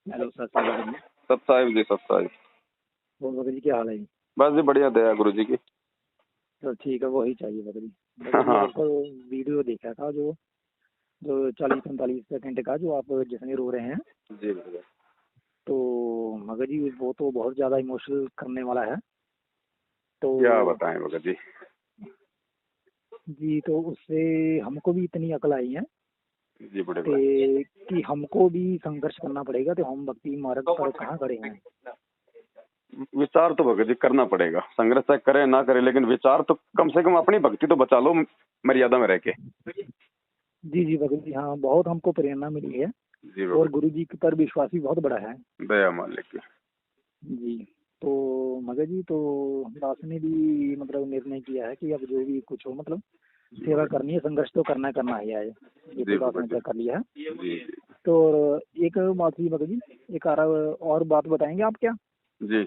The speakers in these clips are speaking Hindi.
हेलो सत श्रीकाल जी। सत साहिब जी, सत साहिब। और भगत जी क्या हाल है जी? बस जी बढ़िया, दया गुरु जी की। तो ठीक है, वही चाहिए भगत जी। हाँ भगत जी हाँ आपको वीडियो देखा था जो जो 40-45 सेकंड का, जो आप जिसमें रो रहे हैं। जी भैया। तो भगत जी वो तो बहुत ज़्यादा इमोशनल करने वाला है। तो क्या बताएं भगत जी। जी, तो उससे हमको भी इतनी अकल आई है जी बड़े भाई। कि हमको भी संघर्ष करना पड़ेगा, तो हम भक्ति मार्ग पर कहाँ खड़े हैं। विचार तो भगत जी करना पड़ेगा, संघर्ष चाहे करे ना करे, लेकिन विचार तो कम से कम अपनी भक्ति तो बचा लो मर्यादा में रह के। जी जी भगत जी, हाँ बहुत हमको प्रेरणा मिली है। जी और भगत गुरु जी पर विश्वास भी बहुत बड़ा है। जी, दया मालिक की। जी। तो मगर जी, तो दास ने भी मतलब निर्णय किया है कि अब जो भी कुछ हो, मतलब सेवा करनी है, संघर्ष तो करना ही है। ये जी तो दास ने भगत तय कर लिया है। जी। जी तो एक बात थी मगर जी, एक और बात बताएंगे आप क्या? जी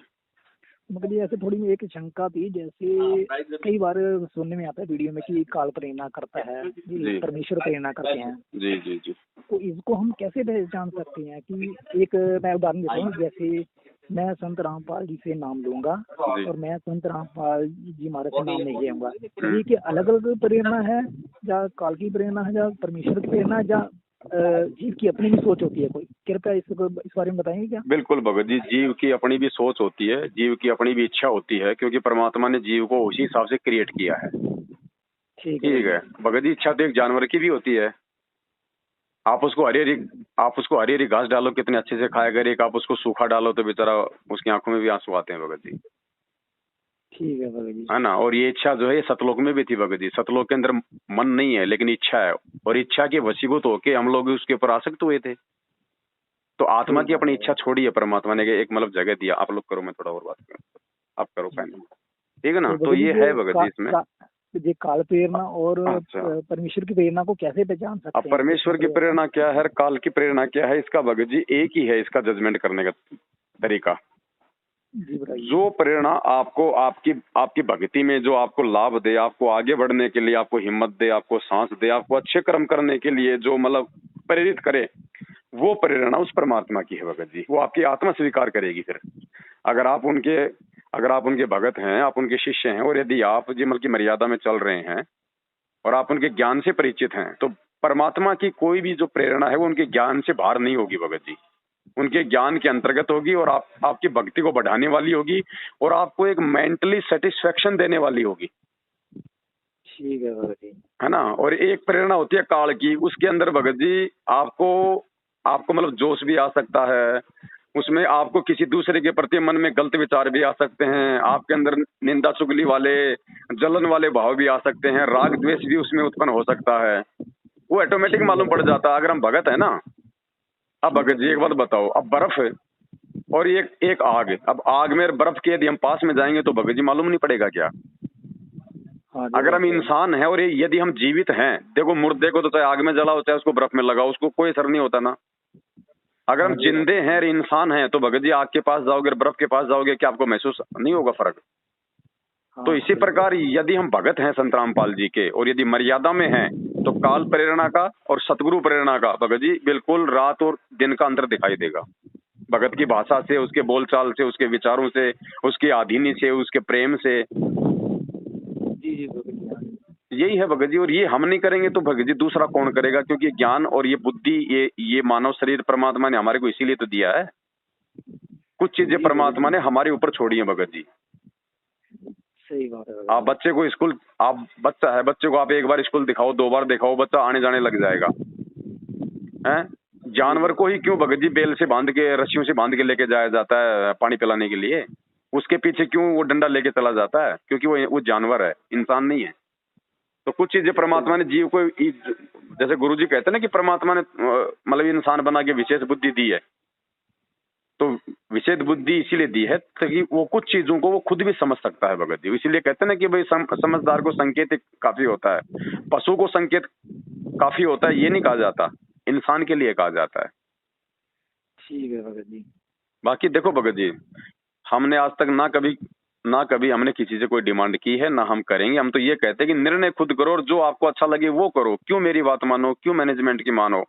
मगर जी ऐसे थोड़ी एक शंका थी, जैसे कई बार सुनने में आता है वीडियो में कि काल प्रेरणा करता है, ये जी परमेश्वर प्रेरणा करते हैं। जी जी जी तो इसको हम कैसे पहचान सकते हैं कि एक, मैं उदाहरण देता हूँ, जैसे मैं संत रामपाल जी से नाम लूंगा जी। और मैं संत रामपाल जी महाराज से नाम नहीं लेऊंगा, ये कि अलग अलग प्रेरणा है, या काल की प्रेरणा है, या परमेश्वर की प्रेरणा है, या जीव की अपनी भी सोच होती है कोई? कृपया इस बारे में बताएंगे क्या? बिल्कुल भगत जी, जीव की अपनी भी सोच होती है, जीव की अपनी भी इच्छा होती है, क्योंकि परमात्मा ने जीव को उसी हिसाब से क्रिएट किया है। ठीक है ठीक भैया। है भगत जी, इच्छा तो एक जानवर की भी होती है। आप उसको हरी हरी घास डालो, कितने अच्छे से खाएगा। एक आप उसको सूखा डालो तो बेचारा उसकी आंखों में भी आंसू आते हैं भगत जी, ठीक है भगत जी। है ना। और ये इच्छा जो है ये सतलोक में भी थी भगत जी। सतलोक के अंदर मन नहीं है, लेकिन इच्छा है, और इच्छा के वशीभूत होके हम लोग उसके ऊपर आसक्त हुए थे। तो आत्मा सही की बात अपनी है इच्छा भगत छोड़ी है परमात्मा ने, एक मतलब जगह दिया। आप लोग करो, मैं थोड़ा और बात करूँ, आप करो जी। फाइनल। ठीक है ना। तो तो भगत जी ये है भगत जी इसमें। ये काल प्रेरणा और अच्छा, परमेश्वर की प्रेरणा को कैसे पहचान अब सकते हैं कुछ, परमेश्वर की मतलब ऐसा? प्रेरणा क्या है, काल की प्रेरणा क्या है, इसका भगत जी एक ही है इसका जजमेंट करने का तरीका। जी बताइए। जो प्रेरणा आपको आपकी आपकी भक्ति में जो आपको लाभ दे, आपको आगे बढ़ने के लिए, आपको हिम्मत दे, आपको सांस दे, आपको अच्छे कर्म करने के लिए जो मतलब प्रेरित करे, वो प्रेरणा उस परमात्मा की है भगत जी। वो आपकी आत्मा स्वीकार करेगी फिर। अगर आप उनके अगर आप उनके भगत हैं, आप उनके शिष्य हैं, और यदि आप जी मतलब की मर्यादा में चल रहे हैं और आप उनके ज्ञान से परिचित हैं, तो परमात्मा की कोई भी जो प्रेरणा है वो उनके ज्ञान से बाहर नहीं होगी भगत जी, उनके ज्ञान के अंतर्गत होगी, और आपकी भक्ति को बढ़ाने वाली होगी, और आपको एक मेंटली सेटिस्फेक्शन देने वाली होगी, ठीक है भगत जी। है ना। और एक प्रेरणा होती है काल की, उसके अंदर भगत जी आपको आपको मतलब जोश भी आ सकता है, उसमें आपको किसी दूसरे के प्रति मन में गलत विचार भी आ सकते हैं, आपके अंदर निंदा चुगली वाले जलन वाले भाव भी आ सकते हैं, राग द्वेष भी उसमें उत्पन्न हो सकता है। वो ऑटोमेटिक ठीक है मालूम पड़ भगत जी। जाता है अगर हम भगत है ना। अब ठीक है भगत जी एक भगत बात जी। बताओ, अब बर्फ है और एक एक आग है। अब आग में बर्फ के यदि हम पास में जाएंगे तो भगत जी मालूम नहीं पड़ेगा क्या? हाँ ये अगर बात हम तो है। इंसान हैं और यदि हम जीवित हैं, देखो मुर्दे को तो चाहे आग में जलाओ चाहे उसको बर्फ में लगाओ, उसको कोई असर नहीं होता ना। अगर हम हाँ ये बात जिंदे तो हैं है। और इंसान हैं तो भगत जी आग के पास जाओगे, बर्फ के पास जाओगे, क्या आपको महसूस नहीं होगा फर्क? तो हाँ इसी बिल्कुल। प्रकार यदि हम भगत हैं संत रामपाल जी के, और यदि मर्यादा में हैं, तो काल प्रेरणा का और सतगुरु प्रेरणा का भगत जी बिल्कुल रात और दिन का अंतर दिखाई देगा। भगत की भाषा से, उसके बोलचाल से, उसके विचारों से, उसकी आधीनी से, उसके प्रेम से। जी जी भगत जी, हाँ। यही है भगत जी। और ये हम नहीं करेंगे तो भगत जी दूसरा कौन करेगा? क्योंकि ज्ञान और ये बुद्धि, ये मानव शरीर परमात्मा ने हमारे को इसीलिए तो दिया है। कुछ चीजें जी भगत परमात्मा जी, ने हमारे ऊपर छोड़ी है भगत जी। सही बात है भगत आप जी। बच्चे को स्कूल, आप बच्चा है, बच्चे को आप एक बार स्कूल दिखाओ, दो बार दिखाओ, बच्चा आने जाने लग जाएगा। हैं? जी जानवर भगत को जी। ही क्यों भगत जी बेल से बांध के, रस्सियों से बांध के लेके जाया जाता है पानी पिलाने के लिए? उसके पीछे क्यों वो डंडा लेके चला जाता है? क्योंकि वो जानवर है, इंसान नहीं है। तो कुछ चीजें सही परमात्मा ने बात। जीव को जैसे गुरु जी कहते हैं ना कि परमात्मा ने मतलब इंसान बना के विशेष बुद्धि दी है। तो विशेष बुद्धि इसीलिए दी है ताकि वो कुछ चीजों को वो खुद भी समझ सकता है भगत जी। इसीलिए कहते हैं ना कि भाई समझदार को संकेत काफी होता है, पशु को संकेत काफी होता है, ये नहीं कहा जाता, इंसान के लिए कहा जाता है। ठीक है भगत जी। बाकी देखो भगत जी, हमने आज तक ना कभी हमने किसी से कोई डिमांड की है, ना हम करेंगे। हम तो ये कहते हैं कि निर्णय खुद करो और जो आपको अच्छा लगे वो करो। क्यों मेरी बात मानो, क्यों मैनेजमेंट की मानो?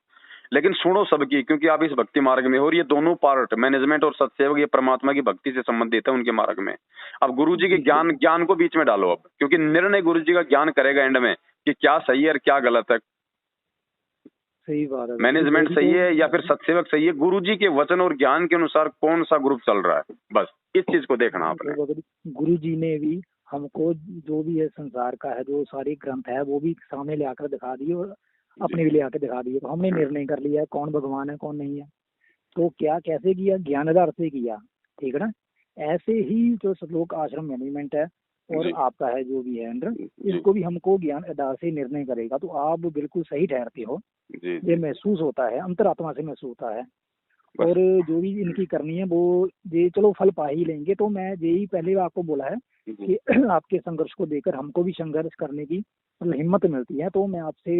लेकिन सुनो सबकी, क्योंकि आप इस भक्ति मार्ग में हो। और ये दोनों पार्ट, मैनेजमेंट और सत्सेवक, ये परमात्मा की भक्ति से संबंधित है उनके मार्ग में। अब गुरु जी के ज्ञान को बीच में डालो अब, क्योंकि निर्णय गुरु जी का ज्ञान करेगा एंड में कि क्या सही है और क्या गलत है। सही बात है। मैनेजमेंट सही है या फिर सत्सेवक सही है, गुरु जी के वचन और ज्ञान के अनुसार कौन सा ग्रुप चल रहा है, बस इस चीज को देखना आपने। गुरु जी ने भी हमको जो भी है संसार का है, जो सारी ग्रंथ है, वो भी सामने ले आकर दिखा दिए और अपने भी ले आकर दिखा दिए। तो हमने निर्णय कर लिया कौन भगवान है कौन नहीं है। तो क्या कैसे किया, ज्ञानाधार से किया, ठीक है ना। ऐसे ही जो सतलोक आश्रम मैनेजमेंट है और आपका है जो भी है अंडर, इसको भी हमको ज्ञान आधार से निर्णय करेगा। तो आप बिल्कुल सही ठहरते हो, ये महसूस होता है, अंतरात्मा से महसूस होता है। और जो भी इनकी करनी है वो ये चलो फल पा ही लेंगे। तो मैं यही पहले आपको बोला है कि आपके संघर्ष को देकर हमको भी संघर्ष करने की मतलब हिम्मत मिलती है। तो मैं आपसे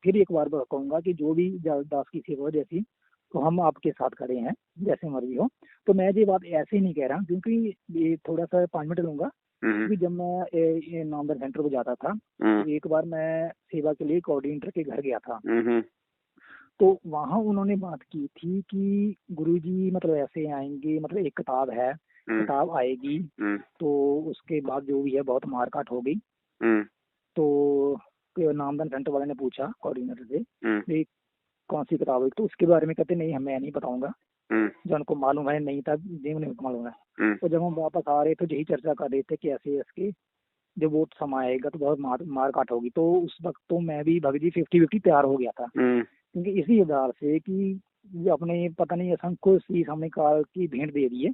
फिर एक बार कहूँगा कि जो भी दास की सेवा जैसी, तो हम आपके साथ खड़े हैं जैसे मर्जी हो। तो मैं ये बात ऐसे नहीं कह रहा, क्योंकि ये थोड़ा सा 5 मिनट लूंगा। क्योंकि जब मैं नामदान सेंटर पे जाता था, एक बार मैं सेवा के लिए कोऑर्डिनेटर के घर गया था। तो वहाँ उन्होंने बात की थी कि गुरुजी मतलब ऐसे आएंगे, मतलब एक किताब है, किताब आएगी, तो उसके बाद जो भी है बहुत मारकाट होगी। तो नामदान सेंटर वाले ने पूछा कोऑर्डिनेटर से कौन सी किताब है, तो उसके बारे में कहते नहीं मैं नहीं बताऊंगा, जो उनको मालूम है नहीं था, नहीं मालूम है। तो जब हम वापस आ रहे थे यही चर्चा कर रहे थे कि ऐसे इसके जब वो समय आएगा तो बहुत मार काट होगी। तो उस वक्त तो मैं भी भगत जी 50-50 तैयार हो गया था, क्योंकि इसी आधार से कि अपने पता नहीं असंख्य शीश हमने काल की भेंट दे दी है,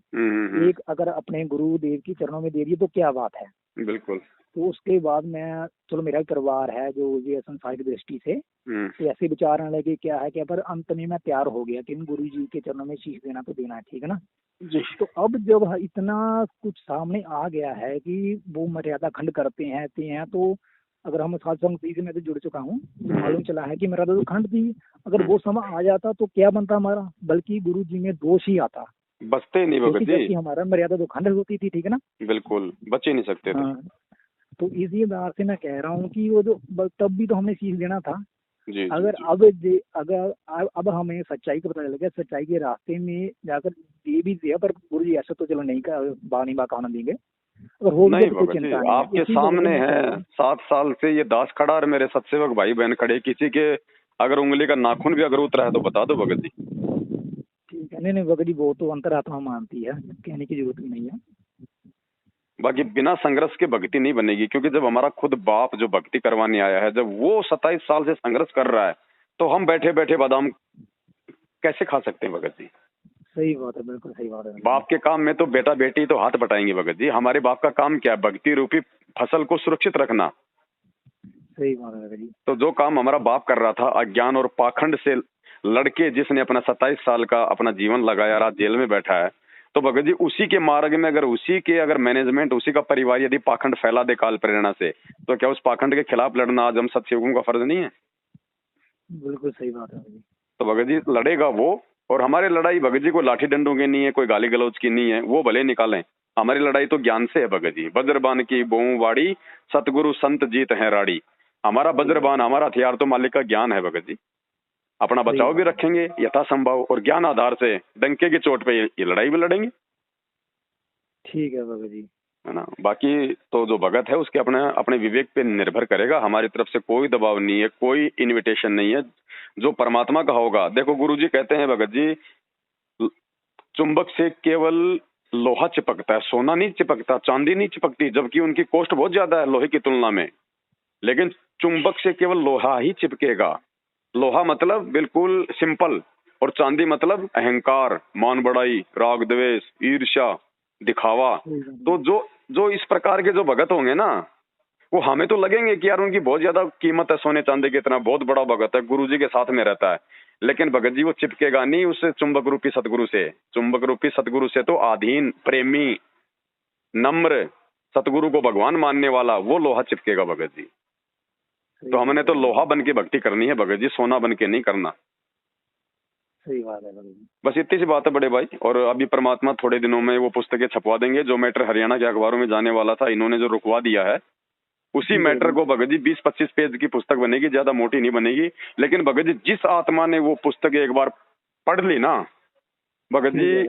एक अगर अपने गुरुदेव की चरणों में दे दी तो क्या बात है। बिल्कुल। तो उसके बाद मैं चलो मेरा परिवार है जो ये संसारिक दृष्टि से तो ऐसे विचार आने लगे क्या है क्या, पर अंत में मैं तैयार हो गया कि गुरु जी के चरणों में शीश देना तो देना है, ठीक है ना जी। तो अब जब इतना कुछ सामने आ गया है कि वो मर्यादा खंड करते हैं तो अगर हम सत्संग से मैं तो जुड़ चुका हूँ, मालूम चला है कि मर्यादा तो खंड थी। अगर वो समय आ जाता तो क्या बनता हमारा, बल्कि गुरु जी में दोष ही आता, बचते नहीं भगत जी, हमारा मर्यादा तो खंड होती थी, ठीक है ना। बिल्कुल बच ही नहीं सकते थे। हाँ, तो इसी आधार से मैं कह रहा हूँ कि वो जो तब भी तो हमने शीश देना था। जी, अगर जी, अब हमें सच्चाई का पता चलेगा, सच्चाई के रास्ते में जाकर ये भी दिया, पर गुरु जी ऐसा तो चलो नहीं कहना देंगे। अगर हो नहीं तो चिंता नहीं, आपके सामने है 7 साल से ये दास खड़ा और मेरे सत्सेवक भाई बहन खड़े, किसी के अगर उंगली का नाखून भी अगर उतरा है तो बता दो भगत जी। ठीक है, नहीं भगत जी वो तो अंतरात्मा मानती है, कहने की जरूरत नहीं है। बाकी बिना संघर्ष के भक्ति नहीं बनेगी, क्योंकि जब हमारा खुद बाप जो भक्ति करवाने आया है, जब वो 27 साल से संघर्ष कर रहा है, तो हम बैठे बैठे बादाम कैसे खा सकते हैं भगत जी। सही बात है, बिल्कुल सही बात है। बाप के काम में तो बेटा बेटी तो हाथ बटाएंगे भगत जी, हमारे बाप का काम क्या है, भक्ति रूपी फसल को सुरक्षित रखना। सही बात है भगत जी। तो जो काम हमारा बाप कर रहा था, अज्ञान और पाखंड से लड़के जिसने अपना 27 साल का अपना जीवन लगाया, रात जेल में बैठा है, तो भगत जी उसी के मार्ग में अगर उसी के अगर मैनेजमेंट, उसी का परिवार यदि पाखंड फैला दे काल प्रेरणा से, तो क्या उस पाखंड के खिलाफ लड़ना आज हम सत्सेवकों का फर्ज नहीं है। बिल्कुल सही बात है। तो भगत जी लड़ेगा वो, और हमारी लड़ाई भगत जी को लाठी डंडों की नहीं है, कोई गाली गलौज की नहीं है, वो भले निकालें, हमारी लड़ाई तो ज्ञान से है भगत जी। वज्रबान की बोऊ वाड़ी, सतगुरु संत जीत है राड़ी। हमारा वज्रबान, हमारा हथियार तो मालिक का ज्ञान है भगत जी। अपना बचाव भी रखेंगे यथासंभव, और ज्ञान आधार से डंके की चोट पे ये लड़ाई भी लड़ेंगे। ठीक है भगत जी, है ना। बाकी तो जो भगत है उसके अपने अपने विवेक पे निर्भर करेगा, हमारी तरफ से कोई दबाव नहीं है, कोई इनविटेशन नहीं है, जो परमात्मा का होगा। देखो गुरु जी कहते हैं भगत जी, चुंबक से केवल लोहा चिपकता है, सोना नहीं चिपकता, चांदी नहीं चिपकती, जबकि उनकी कॉस्ट बहुत ज्यादा है लोहे की तुलना में, लेकिन चुंबक से केवल लोहा ही चिपकेगा। लोहा मतलब बिल्कुल सिंपल, और चांदी मतलब अहंकार, मान बढ़ाई, राग द्वेष, ईर्ष्या, दिखावा। तो जो इस प्रकार के जो भगत होंगे ना, वो हमें तो लगेंगे कि यार उनकी बहुत ज्यादा कीमत है, सोने चांदी की इतना बहुत बड़ा भगत है, गुरु जी के साथ में रहता है, लेकिन भगत जी वो चिपकेगा नहीं उस चुंबक रूपी सतगुरु से। चुंबक रूपी सतगुरु से तो आधीन, प्रेमी, नम्र, सतगुरु को भगवान मानने वाला वो लोहा चिपकेगा भगत जी। तो हमने तो लोहा बन के भक्ति करनी है भगत जी, सोना बन के नहीं करना। सही बात है भगत जी। बस इतनी सी बात है बड़े भाई। और अभी परमात्मा थोड़े दिनों में वो पुस्तकें छपवा देंगे, जो मैटर हरियाणा के अखबारों में जाने वाला था इन्होंने जो रुकवा दिया है, उसी मैटर को भगत जी 20-25 पेज की पुस्तक बनेगी, ज्यादा मोटी नहीं बनेगी। लेकिन भगत जी जिस आत्मा ने वो पुस्तक एक बार पढ़ ली ना भगत जी,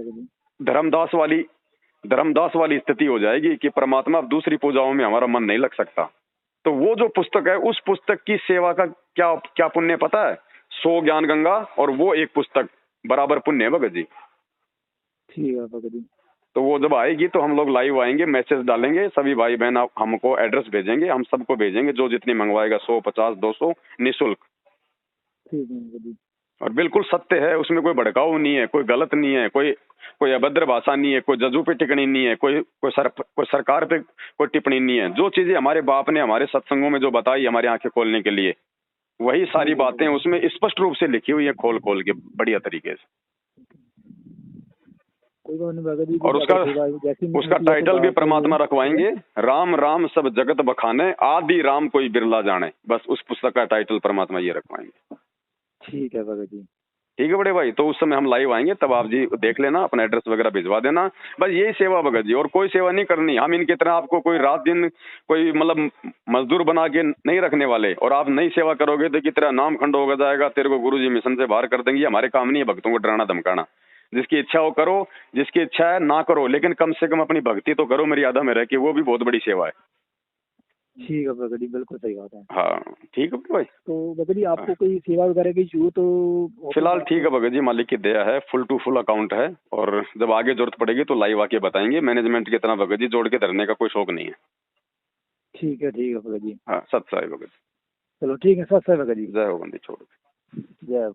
धर्मदास वाली स्थिति हो जाएगी कि परमात्मा अब दूसरी पूजाओं में हमारा मन नहीं लग सकता। तो वो जो पुस्तक है, उस पुस्तक की सेवा का क्या क्या पुण्य पता है? 100 ज्ञान गंगा और वो एक पुस्तक बराबर पुण्य है भगत जी। ठीक है भगत जी। तो वो जब आएगी तो हम लोग लाइव आएंगे, मैसेज डालेंगे, सभी भाई बहन आप हमको एड्रेस भेजेंगे, हम सबको भेजेंगे, जो जितनी मंगवाएगा 100, 50, 200 निःशुल्क। ठीक है भगत जी। और बिल्कुल सत्य है, उसमें कोई भड़काऊ नहीं है, कोई गलत नहीं है, कोई अभद्र भाषा नहीं है, कोई जजू पे टिप्पणी नहीं है, कोई सरकार पे कोई टिप्पणी नहीं है। जो चीजें हमारे बाप ने हमारे सत्संगों में जो बताई हमारी आंखें खोलने के लिए, वही सारी बातें उसमें स्पष्ट रूप से लिखी हुई है, खोल खोल के बढ़िया तरीके से। कोई बात नहीं भगत जी। और उसका टाइटल भी परमात्मा रखवाएंगे, राम राम सब जगत बखाने, आदि राम कोई बिरला जाने। बस उस पुस्तक का टाइटल परमात्मा ये रखवाएंगे। ठीक है भगत जी। ठीक है बड़े भाई, तो उस समय हम लाइव आएंगे, तब आप जी देख लेना, अपना एड्रेस वगैरह भिजवा देना। बस यही सेवा भगत जी, और कोई सेवा नहीं करनी। हम इनकी तरह आपको कोई रात दिन कोई मतलब मजदूर बना के नहीं रखने वाले। और आप नहीं सेवा करोगे तो की तरह नाम खंड होगा जाएगा, तेरे को गुरुजी मिशन से बाहर कर देंगे। हमारे काम नहीं है भक्तों को डराना धमकाना। जिसकी इच्छा हो करो, जिसकी इच्छा है ना करो, लेकिन कम से कम अपनी भक्ति तो करो मर्यादा में रह के, वो भी बहुत बड़ी सेवा है। ठीक है भगत जी, बिल्कुल सही बात है। हाँ ठीक है भाई। तो भगत जी आपको कोई सेवा वगैरह की जरूरत तो फिलहाल ठीक है भगत जी, मालिक की दया है, फुल टू फुल अकाउंट है। और जब आगे जरूरत पड़ेगी तो लाइव आके बताएंगे। मैनेजमेंट की तरह भगत जी जोड़ के धरने का कोई शौक नहीं है। ठीक है भगत जी। हाँ सत्य है भगत जी। चलो ठीक है, सत्य है भगत जी। जय हो बंदी छोड़। जय